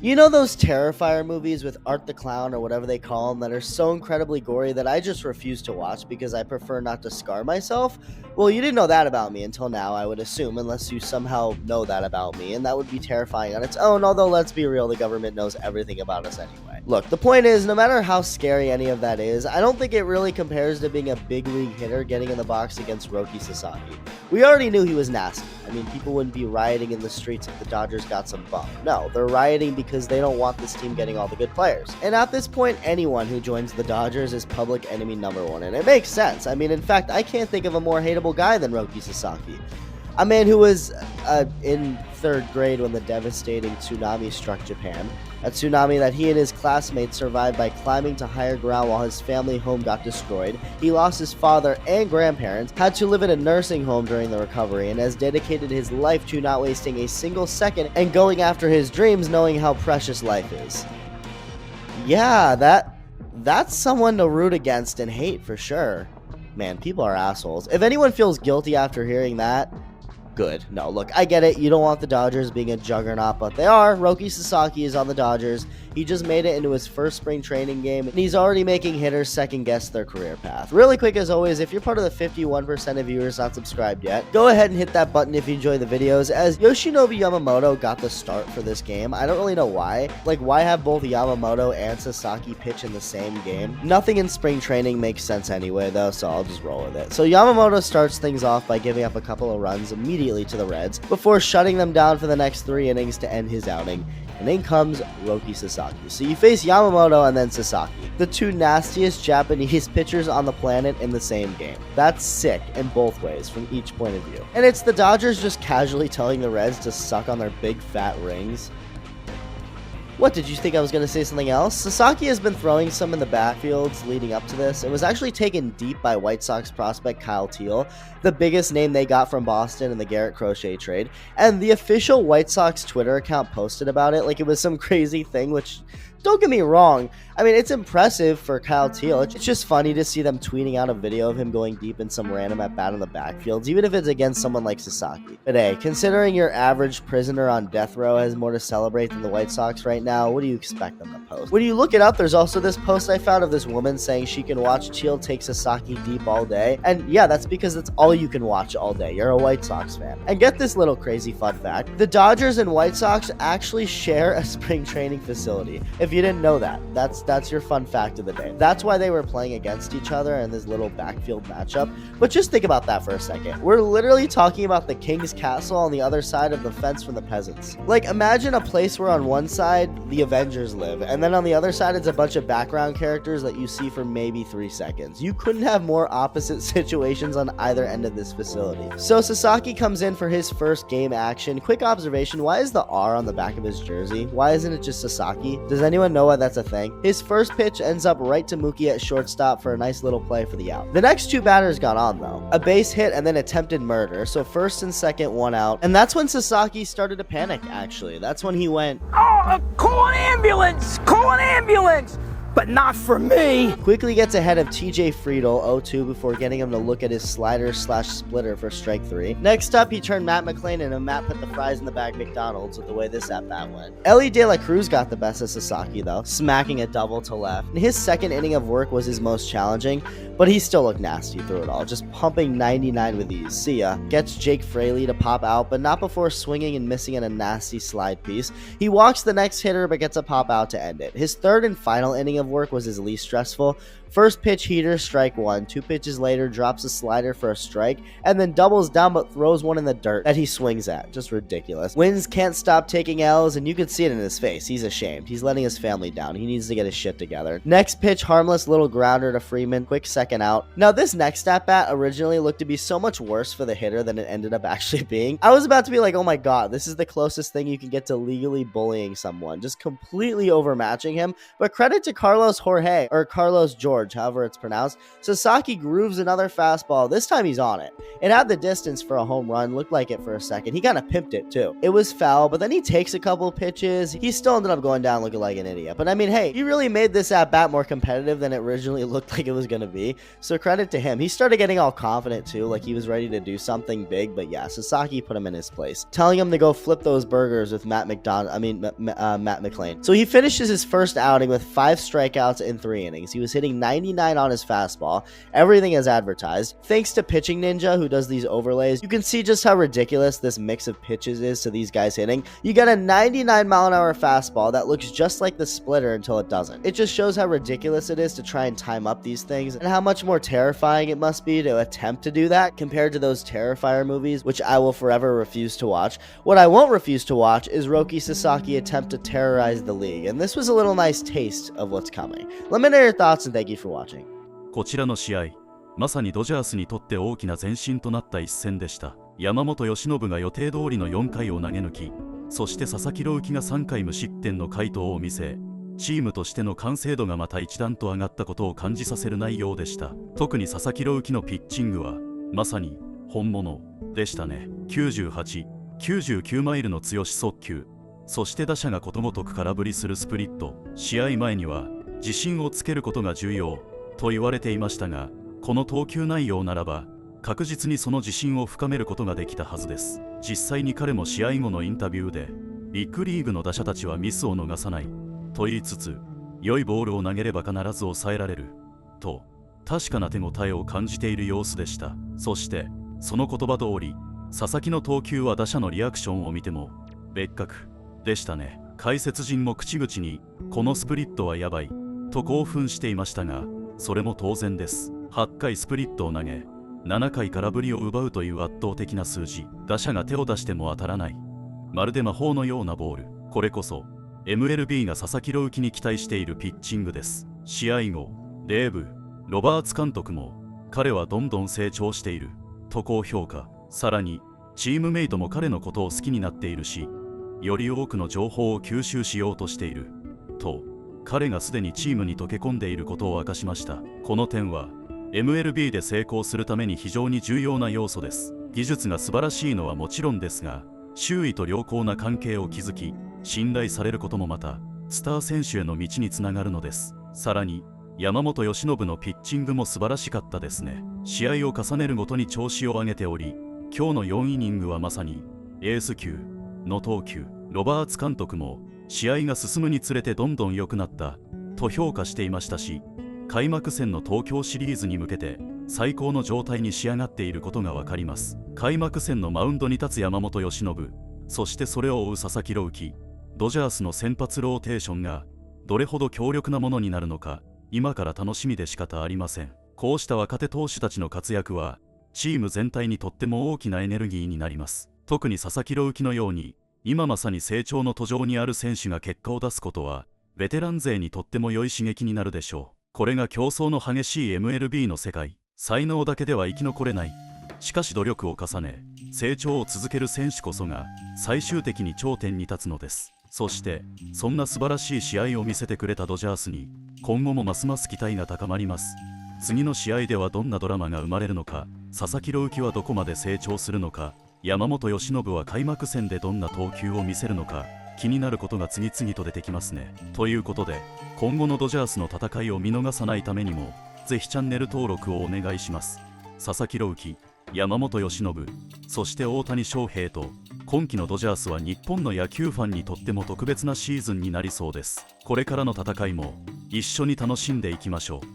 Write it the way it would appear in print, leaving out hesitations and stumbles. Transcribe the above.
You know those Terrifier movies with Art the Clown or whatever they call them that are so incredibly gory that I just refuse to watch because I prefer not to scar myself? Well, you didn't know that about me until now, I would assume, unless you somehow know that about me, and that would be terrifying on its own, although let's be real, the government knows everything about us anyway. Look, the point is, no matter how scary any of that is, I don't think it really compares to being a big league hitter getting in the box against Roki Sasaki. We already knew he was nasty. I mean, people wouldn't be rioting in the streets if the Dodgers got some bump. No, they're rioting because they don't want this team getting all the good players. And at this point, anyone who joins the Dodgers is public enemy number one, and it makes sense. I mean, in fact, I can't think of a more hateable guy than Roki Sasaki. A man who was in 3rd grade when the devastating tsunami struck Japan. A tsunami that he and his classmates survived by climbing to higher ground while his family home got destroyed. He lost his father and grandparents, had to live in a nursing home during the recovery, and has dedicated his life to not wasting a single second and going after his dreams knowing how precious life is. Yeah, that's someone to root against and hate for sure. Man, people are assholes. If anyone feels guilty after hearing that, good. No, look, I get it. You don't want the Dodgers being a juggernaut, but they are. Roki Sasaki is on the Dodgers. He just made it into his first spring training game, and he's already making hitters second-guess their career path. Really quick, as always, if you're part of the 51% of viewers not subscribed yet, go ahead and hit that button if you enjoy the videos, as Yoshinobu Yamamoto got the start for this game. I don't really know why. Like, why have both Yamamoto and Sasaki pitch in the same game? Nothing in spring training makes sense anyway, though, so I'll just roll with it. So Yamamoto starts things off by giving up a couple of runs immediately to the Reds, before shutting them down for the next 3 innings to end his outing. And in comes Roki Sasaki. So you face Yamamoto and then Sasaki, the two nastiest Japanese pitchers on the planet in the same game. That's sick in both ways from each point of view. And it's the Dodgers just casually telling the Reds to suck on their big fat rings. What, did you think I was going to say something else? Sasaki has been throwing some in the backfields leading up to this. It was actually taken deep by White Sox prospect Kyle Teal, the biggest name they got from Boston in the Garrett Crochet trade. And the official White Sox Twitter account posted about it like it was some crazy thing, which, don't get me wrong, I mean, it's impressive for Kyle Teal. It's just funny to see them tweeting out a video of him going deep in some random at-bat in the backfields, even if it's against someone like Sasaki. But hey, considering your average prisoner on death row has more to celebrate than the White Sox right now, what do you expect them to post? When you look it up, there's also this post I found of this woman saying she can watch Teal take Sasaki deep all day. And yeah, that's because that's all you can watch all day. You're a White Sox fan. And get this little crazy fun fact. The Dodgers and White Sox actually share a spring training facility. If you didn't know that, that's your fun fact of the day. That's why they were playing against each other in this little backfield matchup. But just think about that for a second. We're literally talking about the King's Castle on the other side of the fence from the peasants. Like, imagine a place where on one side the Avengers live, and then on the other side it's a bunch of background characters that you see for maybe 3 seconds. You couldn't have more opposite situations on either end of this facility. So Sasaki comes in for his first game action. Quick observation, why is the R on the back of his jersey? Why isn't it just Sasaki? Does anyone know why that's a thing? His first pitch ends up right to Mookie at shortstop for a nice little play for the out. The next 2 batters got on though. A base hit and then attempted murder, so first and second, 1 out. And that's when Sasaki started to panic, actually. That's when he went, "Oh, call an ambulance! Call an ambulance! But not for me!" Quickly gets ahead of TJ Friedel 0-2 before getting him to look at his slider/splitter for strike 3. Next up, he turned Matt McClain, and Matt put the fries in the bag McDonald's with the way this at-bat went. Ellie De La Cruz got the best of Sasaki though, smacking a double to left. And his second inning of work was his most challenging, but he still looked nasty through it all, just pumping 99 with ease. See ya. Gets Jake Fraley to pop out, but not before swinging and missing in a nasty slide piece. He walks the next hitter, but gets a pop out to end it. His third and final inning of work was his least stressful. First pitch heater, strike 1. 2 pitches later, drops a slider for a strike, and then doubles down but throws one in the dirt that he swings at. Just ridiculous. Wins can't stop taking L's, and you can see it in his face. He's ashamed. He's letting his family down. He needs to get his shit together. Next pitch, harmless little grounder to Freeman. Quick second out. Now, this next at-bat originally looked to be so much worse for the hitter than it ended up actually being. I was about to be like, oh my god, this is the closest thing you can get to legally bullying someone. Just completely overmatching him. But credit to Carlos Jorge, or Carlos George, George, however it's pronounced, Sasaki grooves another fastball. This time he's on it. It had the distance for a home run, looked like it for a second. He kind of pimped it too. It was foul, but then he takes a couple pitches. He still ended up going down looking like an idiot. But I mean, hey, he really made this at bat more competitive than it originally looked like it was going to be. So credit to him. He started getting all confident too, like he was ready to do something big. But yeah, Sasaki put him in his place, telling him to go flip those burgers with Matt McClain. So he finishes his first outing with 5 strikeouts in 3 innings. He was hitting 99 on his fastball, everything as advertised. Thanks to Pitching Ninja, who does these overlays, you can see just how ridiculous this mix of pitches is to these guys hitting. You get a 99-mile-an-hour fastball that looks just like the splitter until it doesn't. It just shows how ridiculous it is to try and time up these things, and how much more terrifying it must be to attempt to do that compared to those Terrifier movies, which I will forever refuse to watch. What I won't refuse to watch is Roki Sasaki attempt to terrorize the league, and this was a little nice taste of what's coming. Let me know your thoughts, and thank you for watching. こちらの試合、まさにドジャースにとって大きな前進となった一戦でした。山本由伸が予定通りの4回を投げ抜き、そして佐々木朗希が3回無失点の快投を見せ、チームとしての完成度がまた一段と上がったことを感じさせる内容でした。特に佐々木朗希のピッチングはまさに本物でしたね。98、99マイルの強し速球、そして打者がことごとく空振りするスプリット。試合前には自信をつけることが重要と言われていましたが、この投球内容ならば確実にその自信を深めることができたはずです。実際に彼も試合後のインタビューで、ビッグリーグの打者たちはミスを逃さないと言いつつ、良いボールを投げれば必ず抑えられると確かな手応えを感じている様子でした。そしてその言葉通り、佐々木の投球は打者のリアクションを見ても別格でしたね。解説陣も口々にこのスプリットはやばいと興奮していましたが、それも当然です。8回スプリットを投げ、7回空振りを奪うという圧倒的な数字。打者が手を出しても当たらない、まるで魔法のようなボール。これこそ MLB が佐々木朗希に期待しているピッチングです。試合後、デーブ・ロバーツ監督も彼はどんどん成長していると高評価。さらにチームメイトも彼のことを好きになっているし、より多くの情報を吸収しようとしていると彼がすでにチームに溶け込んでいることを明かしました。この点は MLB で成功するために非常に重要な要素です。技術が素晴らしいのはもちろんですが、周囲と良好な関係を築き信頼されることもまたスター選手への道につながるのです。さらに山本由伸のピッチングも素晴らしかったですね。試合を重ねるごとに調子を上げており、今日の4イニングはまさにエース級の投球。ロバーツ監督も試合が進むにつれてどんどん良くなったと評価していましたし、開幕戦の東京シリーズに向けて最高の状態に仕上がっていることが分かります。開幕戦のマウンドに立つ山本由伸、そしてそれを追う佐々木朗希、ドジャースの先発ローテーションがどれほど強力なものになるのか、今から楽しみで仕方ありません。こうした若手投手たちの活躍はチーム全体にとっても大きなエネルギーになります。特に佐々木朗希のように今まさに成長の途上にある選手が結果を出すことはベテラン勢にとっても良い刺激になるでしょう。これが競争の激しい MLB の世界。才能だけでは生き残れない。しかし努力を重ね成長を続ける選手こそが最終的に頂点に立つのです。そしてそんな素晴らしい試合を見せてくれたドジャースに今後もますます期待が高まります。次の試合ではどんなドラマが生まれるのか、佐々木朗希はどこまで成長するのか、山本由伸は開幕戦でどんな投球を見せるのか、気になることが次々と出てきますね。ということで今後のドジャースの戦いを見逃さないためにもぜひチャンネル登録をお願いします。佐々木朗希、山本由伸、そして大谷翔平と今季のドジャースは日本の野球ファンにとっても特別なシーズンになりそうです。これからの戦いも一緒に楽しんでいきましょう。